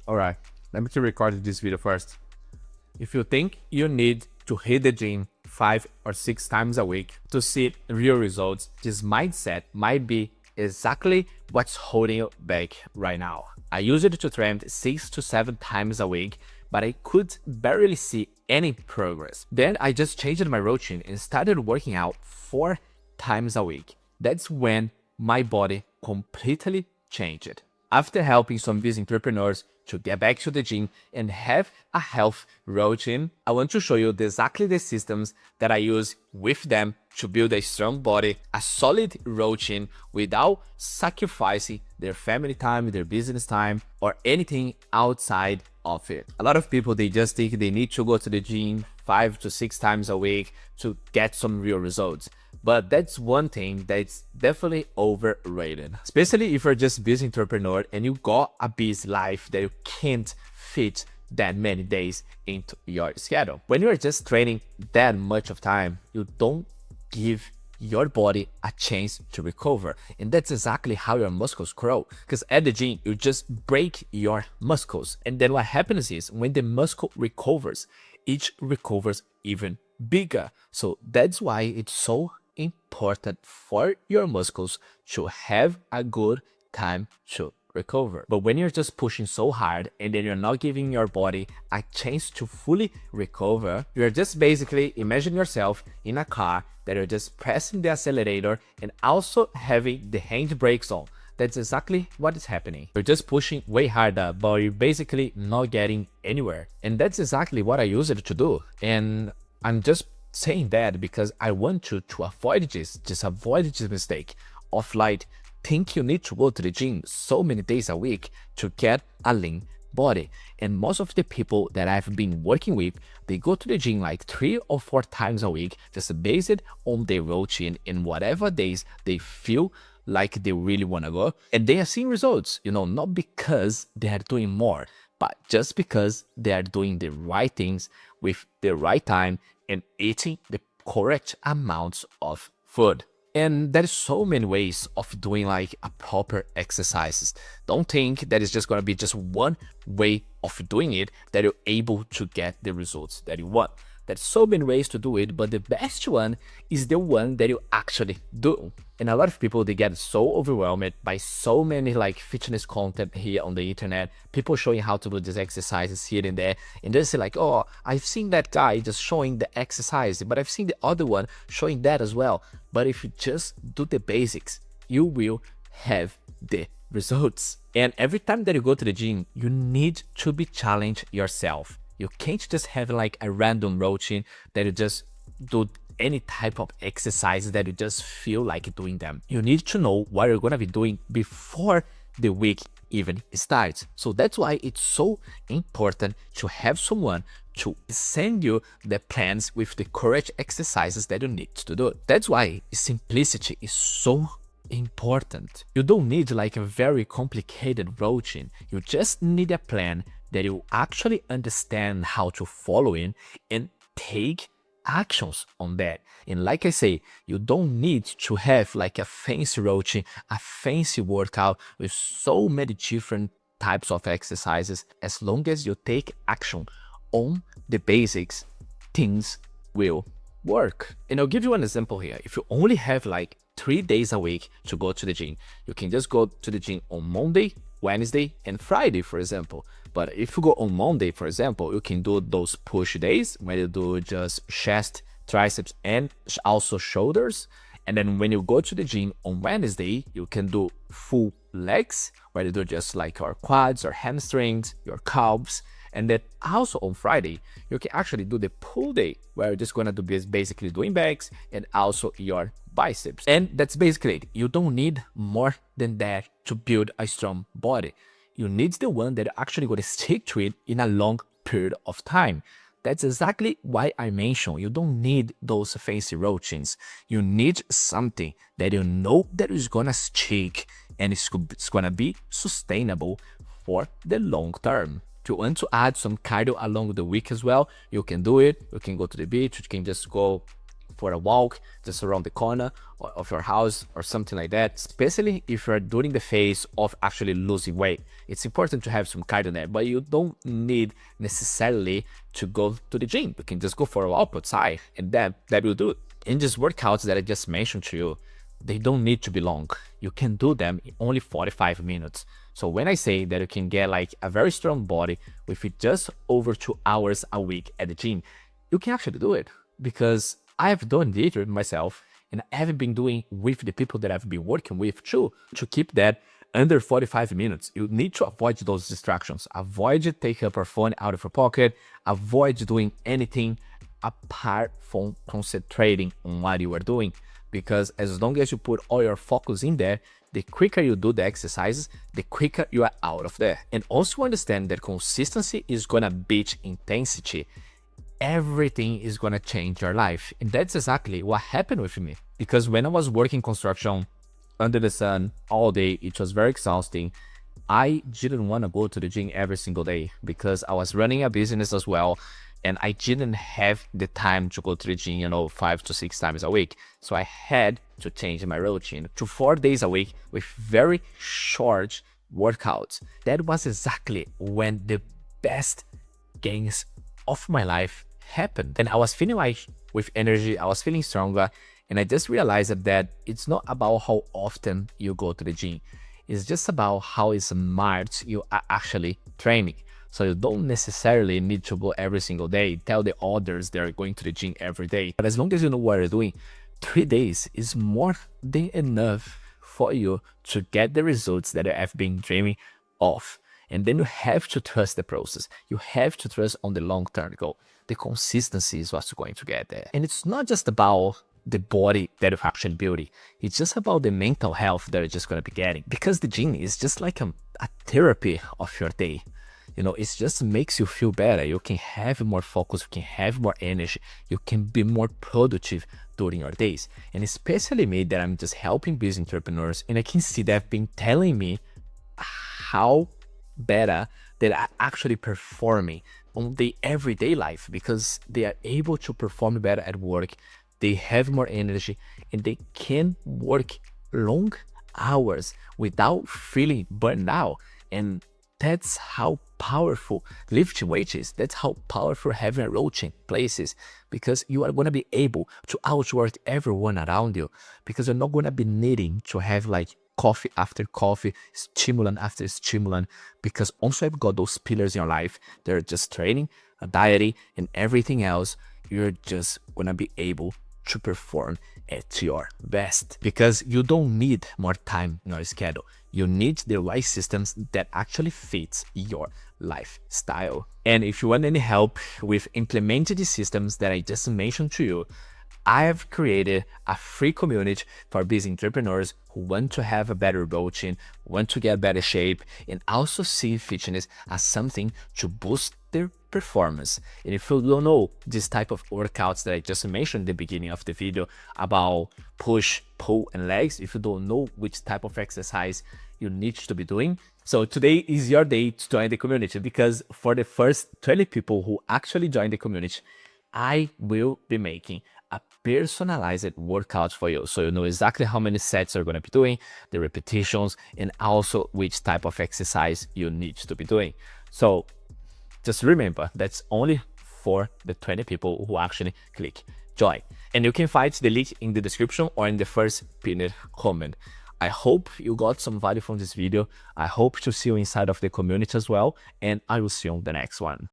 Alright, let me record this video first. If you think you need to hit the gym 5 or 6 times a week to see real results, this mindset might be exactly what's holding you back right now. I used it to train 6 to 7 times a week, but I could barely see any progress. Then I just changed my routine and started working out 4 times a week. That's when my body completely changed. After helping some busy entrepreneurs to get back to the gym and have a health routine, I want to show you exactly the systems that I use with them to build a strong body, a solid routine without sacrificing their family time, their business time, or anything outside of it. A lot of people, they just think they need to go to the gym 5 to 6 times a week to get some real results. But that's one thing that's definitely overrated, especially if you're just a busy entrepreneur and you got a busy life that you can't fit that many days into your schedule. When you're just training that much of time, you don't give your body a chance to recover. And that's exactly how your muscles grow. Because at the gym, you just break your muscles. And then what happens is when the muscle recovers, it recovers even bigger. So that's why it's so important for your muscles to have a good time to recover. But when you're just pushing so hard and then you're not giving your body a chance to fully recover, you're just basically imagine yourself in a car that you're just pressing the accelerator and also having the handbrakes on. That's exactly what is happening. You're just pushing way harder, but you're basically not getting anywhere. And that's exactly what I use it to do. And I'm just saying that because I want you to avoid this, just avoid this mistake of like think you need to go to the gym so many days a week to get a lean body. And most of the people that I've been working with, they go to the gym like 3 or 4 times a week, just based on their routine and whatever days they feel like they really want to go. And they are seeing results, not because they are doing more, but just because they are doing the right things with the right time and eating the correct amounts of food. And there's so many ways of doing like a proper exercises. Don't think that it's just going to be just one way of doing it that you're able to get the results that you want. There's so many ways to do it, but the best one is the one that you actually do. And a lot of people, they get so overwhelmed by so many like fitness content here on the internet, people showing how to do these exercises here and there, and they say like, oh, I've seen that guy just showing the exercise, but I've seen the other one showing that as well. But if you just do the basics, you will have the results. And every time that you go to the gym, you need to be challenged yourself. You can't just have like a random routine that you just do any type of exercises that you just feel like doing them. You need to know what you're gonna be doing before the week even starts. So that's why it's so important to have someone to send you the plans with the correct exercises that you need to do. That's why simplicity is so important. You don't need like a very complicated routine. You just need a plan that you actually understand how to follow in and take actions on that. And like I say, you don't need to have like a fancy routine, a fancy workout with so many different types of exercises. As long as you take action on the basics, things will work. And I'll give you an example here. If you only have like 3 days a week to go to the gym, you can just go to the gym on Monday, Wednesday, and Friday, for example. But if you go on Monday, for example, you can do those push days where you do just chest, triceps, and also shoulders. And then when you go to the gym on Wednesday, you can do full legs where you do just like your quads or hamstrings, your calves. And then also on Friday, you can actually do the pull day where you're just gonna do basically doing backs and also your biceps. And that's basically it. You don't need more than that to build a strong body. You need the one that actually going to stick to it in a long period of time. That's exactly why I mentioned you don't need those fancy routines. You need something that you know that is gonna stick and it's gonna be sustainable for the long term. If you want to add some cardio along the week as well, you can do it. You can go to the beach, you can just go for a walk just around the corner of your house or something like that, especially if you're during the phase of actually losing weight. It's important to have some cardio there, but you don't need necessarily to go to the gym. You can just go for a walk outside, and that will do it. And these workouts that I just mentioned to you, they don't need to be long. You can do them in only 45 minutes. So when I say that you can get like a very strong body with just over 2 hours a week at the gym, you can actually do it, because I've done it myself, and I have been doing with the people that I've been working with too, to keep that under 45 minutes. You need to avoid those distractions. Avoid taking up your phone out of your pocket. Avoid doing anything apart from concentrating on what you are doing. Because as long as you put all your focus in there, the quicker you do the exercises, the quicker you are out of there. And also understand that consistency is gonna beat intensity. Everything is gonna change your life. And that's exactly what happened with me. Because when I was working construction under the sun all day, it was very exhausting. I didn't want to go to the gym every single day because I was running a business as well. And I didn't have the time to go to the gym, 5 to 6 times a week. So I had to change my routine to 4 days a week with very short workouts. That was exactly when the best gains of my life happened. And I was feeling like with energy, I was feeling stronger. And I just realized that it's not about how often you go to the gym. It's just about how smart you are actually training. So you don't necessarily need to go every single day. Tell the others they're going to the gym every day. But as long as you know what you're doing, 3 days is more than enough for you to get the results that you have been dreaming of. And then you have to trust the process. You have to trust on the long-term goal. The consistency is what's going to get there. And it's not just about the body that you're actually building. It's just about the mental health that you're just going to be getting. Because the gym is just like a therapy of your day. It just makes you feel better. You can have more focus, you can have more energy, you can be more productive during your days. And especially me, that I'm just helping business entrepreneurs, and I can see they've been telling me how better that are actually performing on the everyday life, because they are able to perform better at work, they have more energy, and they can work long hours without feeling burned out. And that's how powerful lifting weights is. That's how powerful having a routine place is, because you are going to be able to outwork everyone around you, because you're not going to be needing to have like coffee after coffee, stimulant after stimulant, because once you've got those pillars in your life, they're just training, dieting, and everything else, you're just going to be able to perform at your best, because you don't need more time in your schedule. You need the right systems that actually fits your lifestyle. And if you want any help with implementing the systems that I just mentioned to you, I have created a free community for business entrepreneurs who want to have a better routine, want to get better shape, and also see fitness as something to boost their performance. And if you don't know this type of workouts that I just mentioned at the beginning of the video about push, pull, and legs, if you don't know which type of exercise you need to be doing, so today is your day to join the community, because for the first 20 people who actually join the community, I will be making a personalized workout for you. So you know exactly how many sets you're going to be doing, the repetitions, and also which type of exercise you need to be doing. So just remember, that's only for the 20 people who actually click join. And you can find the link in the description or in the first pinned comment. I hope you got some value from this video. I hope to see you inside of the community as well. And I will see you on the next one.